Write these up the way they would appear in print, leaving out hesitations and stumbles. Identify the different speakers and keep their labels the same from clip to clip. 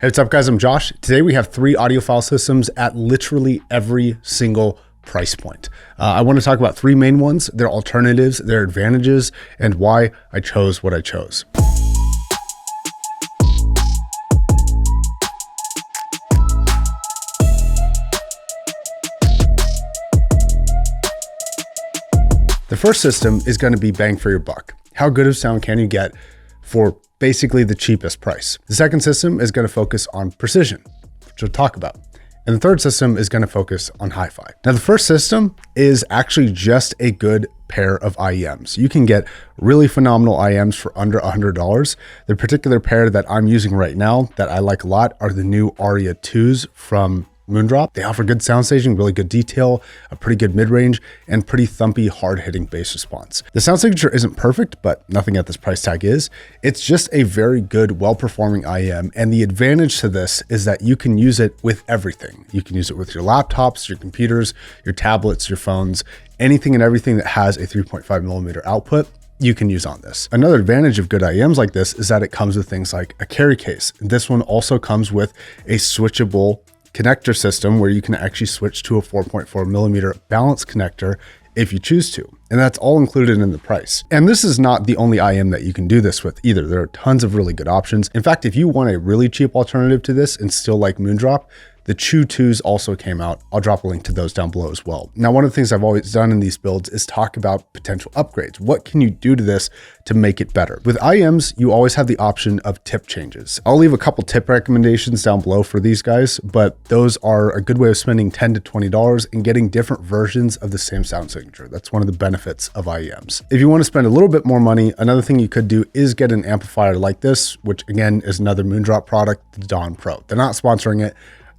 Speaker 1: Hey, what's up guys? I'm Josh. Today we have 3 audiophile systems at literally every single price point. I want to talk about 3 main ones, their alternatives, their advantages, and why I chose what I chose. The first system is going to be bang for your buck. How good of sound can you get for basically the cheapest price? The second system is going to focus on precision, which we'll talk about. And the third system is going to focus on hi-fi. Now, the first system is actually just a good pair of IEMs. You can get really phenomenal IEMs for under $100. The particular pair that I'm using right now that I like a lot are the new Aria 2s from Moondrop. They offer good sound staging, really good detail, a pretty good mid-range, and pretty thumpy, hard-hitting bass response. The sound signature isn't perfect, but nothing at this price tag is. It's just a very good, well-performing IEM, and the advantage to this is that you can use it with everything. You can use it with your laptops, your computers, your tablets, your phones, anything and everything that has a 3.5mm output. You can use on this. Another advantage of good IEMs like this is that it comes with things like a carry case. This one also comes with a switchable connector system where you can actually switch to a 4.4mm balance connector if you choose to. And that's all included in the price. And this is not the only IEM that you can do this with either. There are tons of really good options. In fact, if you want a really cheap alternative to this and still like Moondrop, the Chu 2s also came out. I'll drop a link to those down below as well. Now, one of the things I've always done in these builds is talk about potential upgrades. What can you do to this to make it better? With IEMs, you always have the option of tip changes. I'll leave a couple tip recommendations down below for these guys, but those are a good way of spending $10 to $20 and getting different versions of the same sound signature. That's one of the benefits of IEMs. If you want to spend a little bit more money, another thing you could do is get an amplifier like this, which again is another Moondrop product, the Dawn Pro. They're not sponsoring it.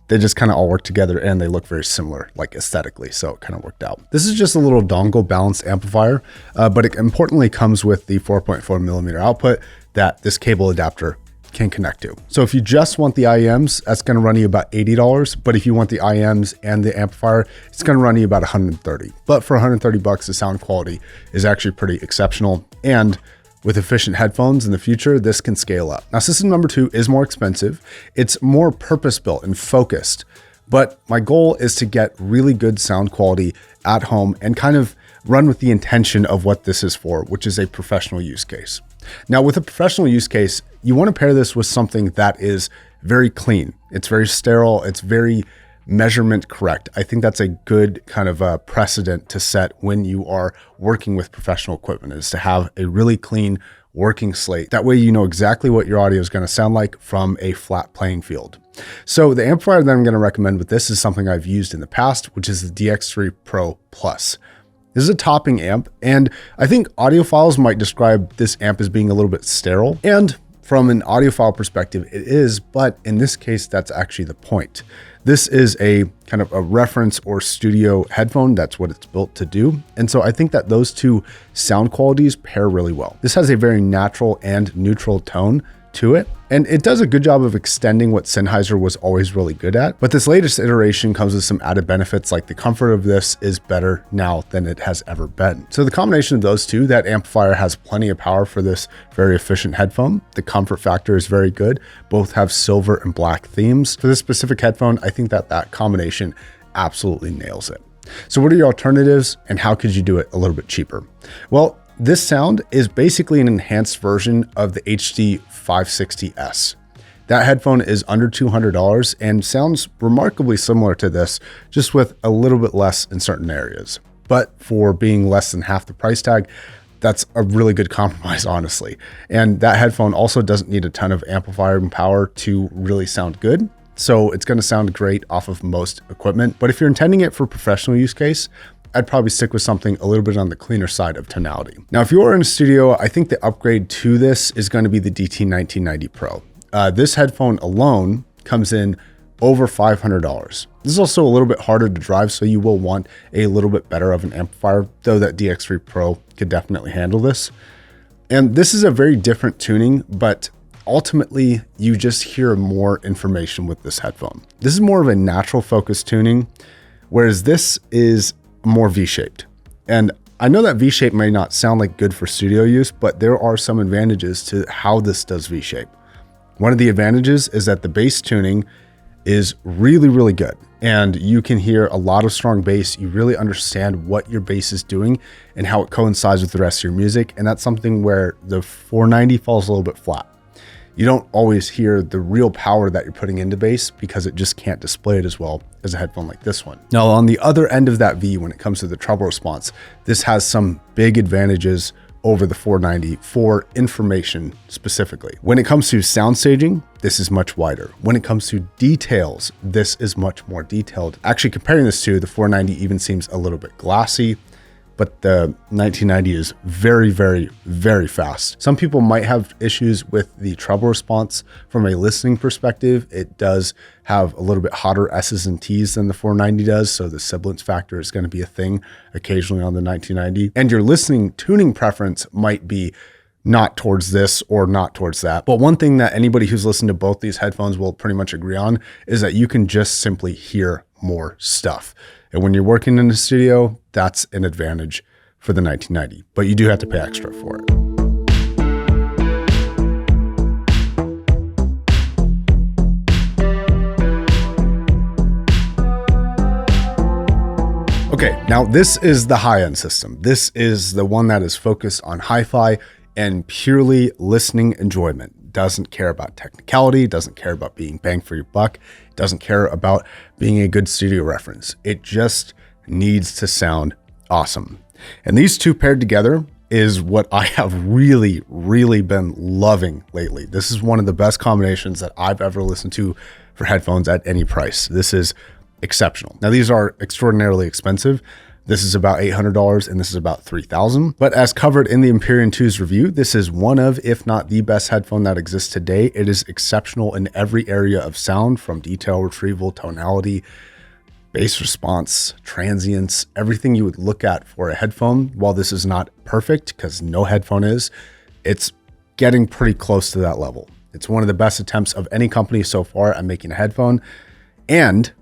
Speaker 1: They just kind of all work together and they look very similar, like aesthetically. So it kind of worked out. This is just a little dongle balanced amplifier, but it importantly comes with the 4.4mm output that this cable adapter can connect to. So if you just want the IEMs, that's going to run you about $80. But if you want the IEMs and the amplifier, it's going to run you about $130. But for $130, the sound quality is actually pretty exceptional. And with efficient headphones in the future, this can scale up. Now, system number 2 is more expensive. It's more purpose-built and focused, but my goal is to get really good sound quality at home and kind of run with the intention of what this is for, which is a professional use case. Now, with a professional use case, you want to pair this with something that is very clean. It's very sterile. It's very measurement correct. I think that's a good kind of a precedent to set when you are working with professional equipment, is to have a really clean working slate. That way you know exactly what your audio is going to sound like from a flat playing field. So the amplifier that I'm going to recommend with this is something I've used in the past, which is the DX3 Pro Plus. This is a topping amp, and I think audiophiles might describe this amp as being a little bit sterile, and from an audiophile perspective, it is, but in this case, that's actually the point. This is a kind of a reference or studio headphone. That's what it's built to do. And so I think that those two sound qualities pair really well. This has a very natural and neutral tone to it, and it does a good job of extending what Sennheiser was always really good at. But this latest iteration comes with some added benefits, like the comfort of this is better now than it has ever been. So the combination of those two, that amplifier has plenty of power for this very efficient headphone. The comfort factor is very good. Both have silver and black themes. For this specific headphone, I think that that combination absolutely nails it. So what are your alternatives and how could you do it a little bit cheaper? Well, this sound is basically an enhanced version of the HD 560S. That headphone is under $200 and sounds remarkably similar to this, just with a little bit less in certain areas. But for being less than half the price tag, that's a really good compromise, honestly. And that headphone also doesn't need a ton of amplifier power to really sound good. So it's going to sound great off of most equipment. But if you're intending it for professional use case, I'd probably stick with something a little bit on the cleaner side of tonality. Now, if you are in a studio, I think the upgrade to this is going to be the DT1990 Pro. This headphone alone comes in over $500. This is also a little bit harder to drive, so you will want a little bit better of an amplifier, though that DX3 Pro could definitely handle this. And this is a very different tuning, but ultimately you just hear more information with this headphone. This is more of a natural focus tuning, whereas this is more V-shaped. And I know that V-shape may not sound like good for studio use, but there are some advantages to how this does V-shape. One of the advantages is that the bass tuning is really, really good. And you can hear a lot of strong bass. You really understand what your bass is doing and how it coincides with the rest of your music. And that's something where the 490 falls a little bit flat. You don't always hear the real power that you're putting into bass because it just can't display it as well as a headphone like this one. Now, on the other end of that V, when it comes to the treble response, this has some big advantages over the 490 for information specifically. When it comes to sound staging, this is much wider. When it comes to details, this is much more detailed. Actually, comparing this to the 490 even seems a little bit glassy, but the 1990 is very, very, very fast. Some people might have issues with the treble response from a listening perspective. It does have a little bit hotter S's and T's than the 490 does, so the sibilance factor is going to be a thing occasionally on the 1990. And your listening tuning preference might be not towards this or not towards that. But one thing that anybody who's listened to both these headphones will pretty much agree on is that you can just simply hear more stuff. And when you're working in the studio, that's an advantage for the 1990, but you do have to pay extra for it. Okay, now this is the high-end system. This is the one that is focused on hi-fi and purely listening enjoyment. Doesn't care about technicality, doesn't care about being bang for your buck, doesn't care about being a good studio reference. It just needs to sound awesome. And these two paired together is what I have really, really been loving lately. This is one of the best combinations that I've ever listened to for headphones at any price. This is exceptional. Now, these are extraordinarily expensive. This is about $800 and this is about $3,000. But as covered in the Empyrean 2's review, this is one of, if not the best headphone that exists today. It is exceptional in every area of sound, from detail retrieval, tonality, bass response, transients, everything you would look at for a headphone. While this is not perfect, because no headphone is, it's getting pretty close to that level. It's one of the best attempts of any company so far at making a headphone. And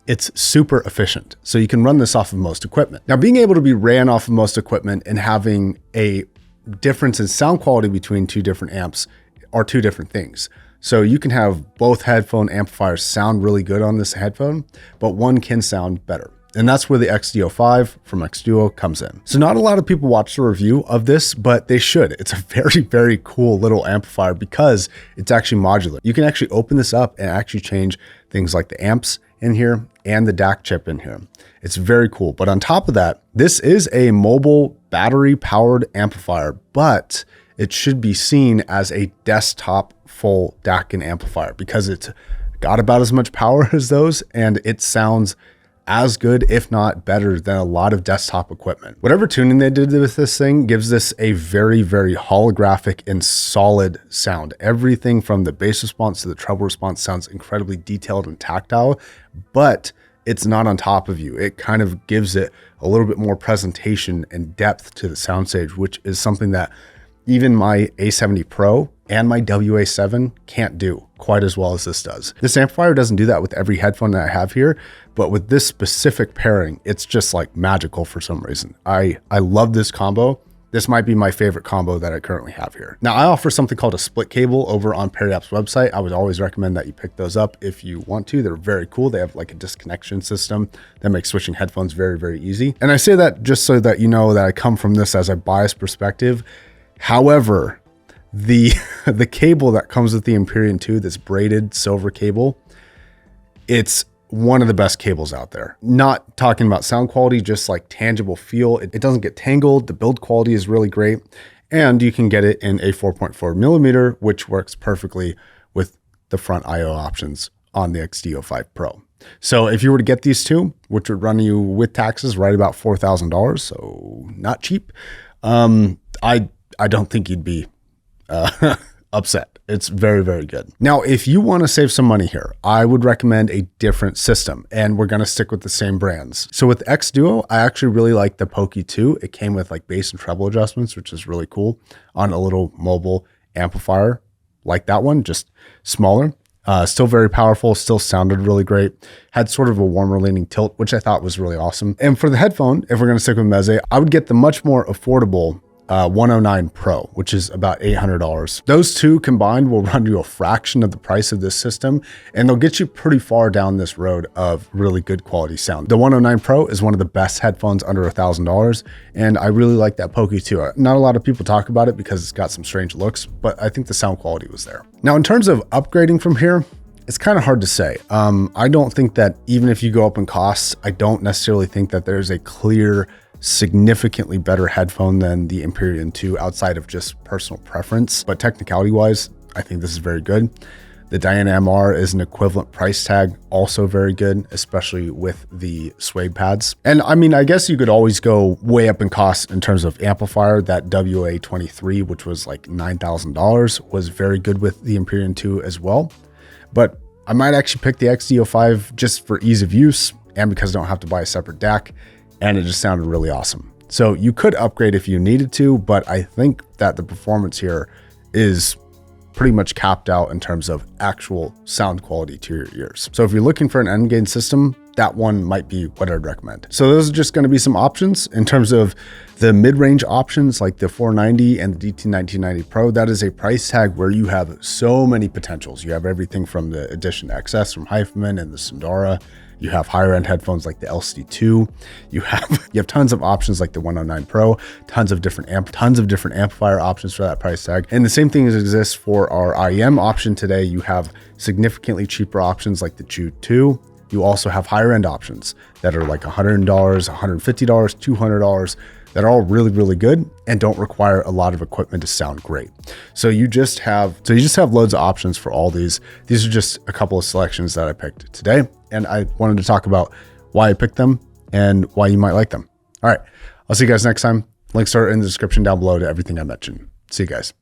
Speaker 1: it's super efficient. So you can run this off of most equipment. Now, being able to be ran off of most equipment and having a difference in sound quality between two different amps are two different things. So you can have both headphone amplifiers sound really good on this headphone, but one can sound better. And that's where the XDO5 from XDuo comes in. So not a lot of people watch the review of this, but they should. It's a very, very cool little amplifier because it's actually modular. You can actually open this up and actually change things like the amps in here and the DAC chip in here. It's very cool. But on top of that, this is a mobile battery powered amplifier, but it should be seen as a desktop full DAC and amplifier because it's got about as much power as those, and it sounds as good, if not better, than a lot of desktop equipment. Whatever tuning they did with this thing gives this a very, very holographic and solid sound. Everything from the bass response to the treble response sounds incredibly detailed and tactile, but it's not on top of you. It kind of gives it a little bit more presentation and depth to the soundstage, which is something that even my A70 Pro and my WA7 can't do quite as well as this does. This amplifier doesn't do that with every headphone that I have here, but with this specific pairing, it's just like magical for some reason. I love this combo. This might be my favorite combo that I currently have here. Now, I offer something called a split cable over on PeriApp's website. I would always recommend that you pick those up if you want to. They're very cool. They have like a disconnection system that makes switching headphones very, very easy. And I say that just so that you know that I come from this as a biased perspective. However, the cable that comes with the Empyrean 2, this braided silver cable, it's one of the best cables out there. Not talking about sound quality, just like tangible feel. It doesn't get tangled. The build quality is really great. And you can get it in a 4.4 millimeter, which works perfectly with the front IO options on the XDO5 Pro. So if you were to get these two, which would run you with taxes right about $4,000, so not cheap, I don't think you'd be upset. It's very, very good. Now, if you want to save some money here, I would recommend a different system, and we're going to stick with the same brands. So with XDuo, I actually really like the Pokey 2. It came with like bass and treble adjustments, which is really cool on a little mobile amplifier like that one, just smaller. Still very powerful, still sounded really great. Had sort of a warmer leaning tilt, which I thought was really awesome. And for the headphone, if we're going to stick with Meze, I would get the much more affordable 109 Pro, which is about $800. Those two combined will run you a fraction of the price of this system, and they'll get you pretty far down this road of really good quality sound. The 109 Pro is one of the best headphones under $1,000, and I really like that Pokey too. Not a lot of people talk about it because it's got some strange looks, but I think the sound quality was there. Now, in terms of upgrading from here, it's kind of hard to say. I don't think that even if you go up in costs, I don't necessarily think that there's a clear, significantly better headphone than the Empyrean 2 outside of just personal preference. But technicality wise, I think this is very good. The Diana MR is an equivalent price tag, also very good, especially with the suede pads. And I mean, I guess you could always go way up in cost in terms of amplifier. That WA23, which was like $9,000, was very good with the Empyrean 2 as well. But I might actually pick the XD05 just for ease of use and because I don't have to buy a separate DAC, and it just sounded really awesome. So you could upgrade if you needed to, but I think that the performance here is pretty much capped out in terms of actual sound quality to your ears. So if you're looking for an end gain system, that one might be what I'd recommend. So those are just going to be some options in terms of the mid-range options like the 490 and the DT1990 Pro. That is a price tag where you have so many potentials. You have everything from the Edition XS from Hyphaman and the Sundara. You have higher end headphones like the LCD2. You have tons of options like the 109 Pro, tons of different amplifier options for that price tag. And the same thing exists for our IEM option today. You have significantly cheaper options like the Chu 2. You also have higher end options that are like $100, $150, $200 that are all really, really good and don't require a lot of equipment to sound great. So you just have loads of options for all these. These are just a couple of selections that I picked today, and I wanted to talk about why I picked them and why you might like them. All right, I'll see you guys next time. Links are in the description down below to everything I mentioned. See you guys.